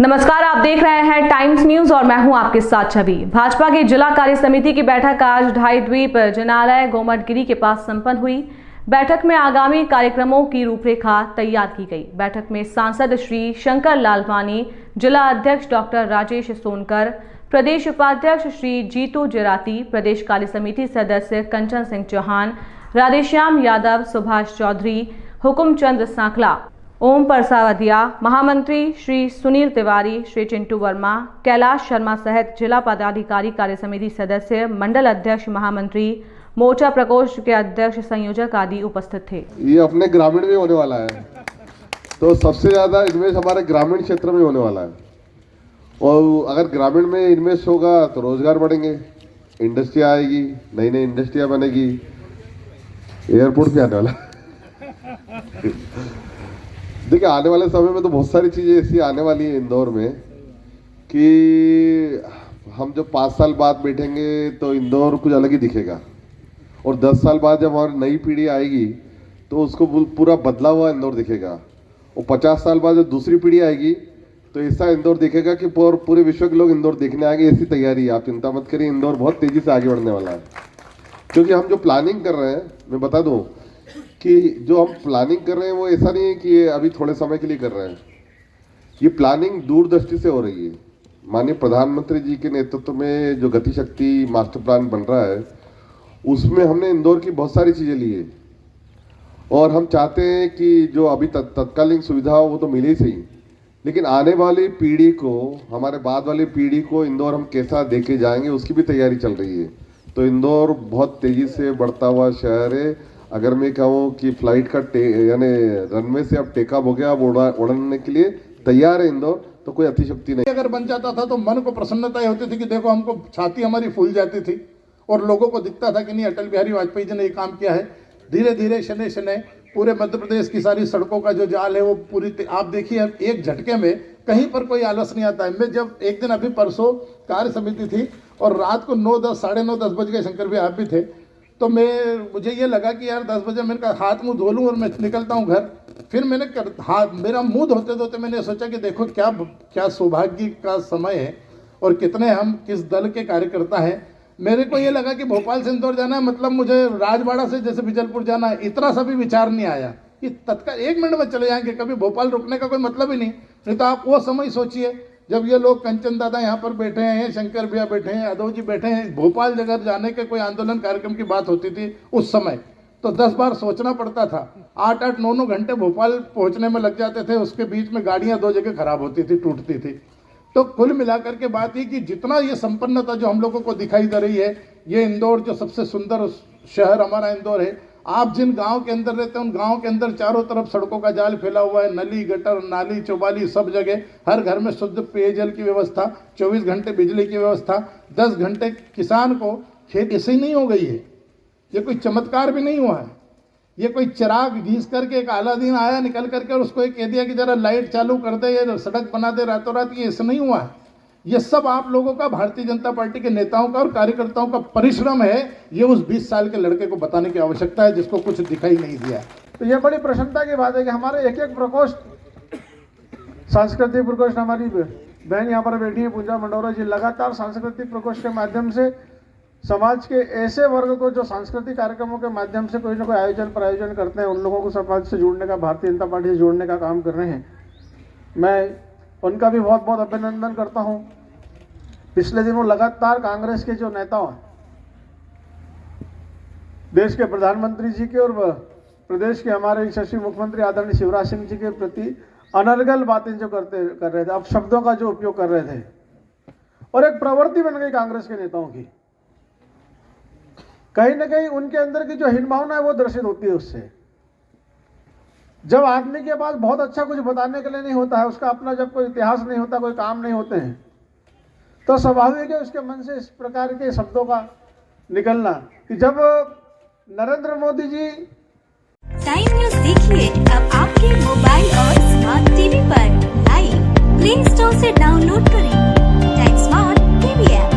नमस्कार, आप देख रहे हैं टाइम्स न्यूज और मैं हूं आपके साथ छवि। भाजपा की जिला कार्य समिति की बैठक आज ढाई द्वीप जनालय गोमटगिरी के पास संपन्न हुई। बैठक में आगामी कार्यक्रमों की रूपरेखा तैयार की गई। बैठक में सांसद श्री शंकर लालवानी, जिला अध्यक्ष डॉक्टर राजेश सोनकर, प्रदेश उपाध्यक्ष श्री जीतू जराती, प्रदेश कार्य समिति सदस्य कंचन सिंह चौहान, राधेश्याम यादव, सुभाष चौधरी, हुकुमचंद सांखला, ओम परसावदिया, महामंत्री श्री सुनील तिवारी, श्री चिंटू वर्मा, कैलाश शर्मा सहित जिला पदाधिकारी, कार्य समिति सदस्य, मंडल अध्यक्ष, महामंत्री, मोर्चा प्रकोष्ठ के अध्यक्ष, संयोजक आदि उपस्थित थे। ये अपने ग्रामीण में होने वाला है, तो सबसे ज्यादा इन्वेस्ट हमारे ग्रामीण क्षेत्र में होने वाला है। और अगर ग्रामीण में इन्वेस्ट होगा तो रोजगार बढ़ेंगे, इंडस्ट्री आएगी, नई नई इंडस्ट्रियां बनेगी, एयरपोर्ट भी आने वाला देखिए, आने वाले समय में तो बहुत सारी चीजें ऐसी आने वाली है इंदौर में कि हम जब 5 साल बाद बैठेंगे तो इंदौर कुछ अलग ही दिखेगा, और 10 साल बाद जब हमारी नई पीढ़ी आएगी तो उसको पूरा बदला हुआ इंदौर दिखेगा, और 50 साल बाद जब दूसरी पीढ़ी आएगी तो ऐसा इंदौर दिखेगा कि पूरे विश्व के लोग इंदौर देखने आएंगे। ऐसी तैयारी है, आप चिंता मत करिए, इंदौर बहुत तेजी से आगे बढ़ने वाला है। क्योंकि हम जो प्लानिंग कर रहे हैं, मैं बता दूं कि जो हम प्लानिंग कर रहे हैं वो ऐसा नहीं है कि ये अभी थोड़े समय के लिए कर रहे हैं। ये प्लानिंग दूरदृष्टि से हो रही है। माननीय प्रधानमंत्री जी के नेतृत्व में जो गति शक्ति मास्टर प्लान बन रहा है, उसमें हमने इंदौर की बहुत सारी चीज़ें ली है, और हम चाहते हैं कि जो अभी तत्कालीन सुविधा हो वो तो मिले ही सही, लेकिन आने वाली पीढ़ी को, हमारे बाद वाली पीढ़ी को इंदौर हम कैसा देके जाएंगे उसकी भी तैयारी चल रही है। तो इंदौर बहुत तेज़ी से बढ़ता हुआ शहर है। अगर मैं कहूँ कि फ्लाइट का यानी रनवे से अब टेकअप हो गया, अब उड़ने के लिए तैयार है इंदौर, तो कोई अतिशक्ति नहीं। अगर बन जाता था तो मन को प्रसन्नता होती थी कि देखो, हमको छाती हमारी फूल जाती थी और लोगों को दिखता था कि नहीं, अटल बिहारी वाजपेयी जी ने ये काम किया है। धीरे धीरे शनै शनै पूरे मध्य प्रदेश की सारी सड़कों का जो जाल है वो पूरी, आप देखिए एक झटके में कहीं पर कोई आलस नहीं आता है। मैं जब एक दिन, अभी परसों कार्य समिति थी और रात को 9-10, साढ़े 9-10 बज गए, शंकर भी आप भी थे, तो मुझे ये लगा कि यार 10 बजे मैंने कहा हाथ मुंह धो लूँ और मैं निकलता हूँ घर। फिर मैंने मेरा मुंह धोते धोते मैंने सोचा कि देखो क्या सौभाग्य का समय है और कितने हम किस दल के कार्यकर्ता हैं। मेरे को ये लगा कि भोपाल से इंदौर जाना है, मतलब मुझे राजवाड़ा से जैसे बिजलपुर जाना है, इतना सा भी विचार नहीं आया कि तत्काल 1 मिनट में चले जाएंगे। कभी भोपाल रुकने का कोई मतलब ही नहीं तो आप वो समय सोचिए जब ये लोग, कंचन दादा यहाँ पर बैठे हैं, शंकर भैया बैठे हैं, यादव जी बैठे हैं, भोपाल जगह जाने के कोई आंदोलन कार्यक्रम की बात होती थी उस समय तो 10 बार सोचना पड़ता था। 8-8, 9-9 घंटे भोपाल पहुँचने में लग जाते थे। उसके बीच में गाड़ियाँ 2 जगह खराब होती थी, टूटती थी। तो कुल मिलाकर के बात ये कि जितना ये संपन्नता जो हम लोगों को दिखाई दे रही है, ये इंदौर जो सबसे सुंदर शहर हमारा इंदौर है। आप जिन गांव के अंदर रहते हैं उन गांव के अंदर चारों तरफ सड़कों का जाल फैला हुआ है, नली गटर नाली चौबाली सब जगह, हर घर में शुद्ध पेयजल की व्यवस्था, 24 घंटे बिजली की व्यवस्था, 10 घंटे किसान को खेत ऐसे ही नहीं हो गई है। ये कोई चमत्कार भी नहीं हुआ है, ये कोई चिराग घीस करके एक अलादीन आया निकल करके और उसको एक कह दिया कि जरा लाइट चालू कर दे, ये सड़क बना दे रातों रात, ये ऐसा नहीं हुआ है। ये सब आप लोगों का, भारतीय जनता पार्टी के नेताओं का और कार्यकर्ताओं का परिश्रम है। ये उस 20 साल के लड़के को बताने की आवश्यकता है जिसको कुछ दिखाई नहीं दिया। तो ये बड़ी प्रसन्नता की बात है कि हमारे एक प्रकोष्ठ, सांस्कृतिक प्रकोष्ठ, हमारी बहन यहाँ पर बैठी है पूजा मंडोरा जी, लगातार सांस्कृतिक प्रकोष्ठ के माध्यम से समाज के ऐसे वर्ग को जो सांस्कृतिक कार्यक्रमों के माध्यम से कोई ना कोई आयोजन करते हैं, उन लोगों को समाज से जोड़ने का, भारतीय जनता पार्टी से जोड़ने का काम कर रहे हैं। मैं उनका भी बहुत बहुत अभिनंदन करता हूं। पिछले दिनों लगातार कांग्रेस के जो नेता हैं, देश के प्रधानमंत्री जी के और प्रदेश के हमारे यशस्वी मुख्यमंत्री आदरणीय शिवराज सिंह जी के प्रति अनर्गल बातें जो कर रहे थे, अब शब्दों का जो उपयोग कर रहे थे, और एक प्रवृत्ति बन गई कांग्रेस के नेताओं की। कहीं ना कहीं उनके अंदर की जो हीन भावना है वो दर्शित होती है उससे। जब आदमी के पास बहुत अच्छा कुछ बताने के लिए नहीं होता है, उसका अपना जब कोई इतिहास नहीं होता, कोई काम नहीं होते हैं, तो स्वाभाविक है उसके मन से इस प्रकार के शब्दों का निकलना। कि जब नरेंद्र मोदी जी टाइम न्यूज देखिए अब आपके मोबाइल और स्मार्ट टीवी पर लाइव प्ले स्टोर से डाउनलोड करें टाइम स्मार्ट टीवी ऐप।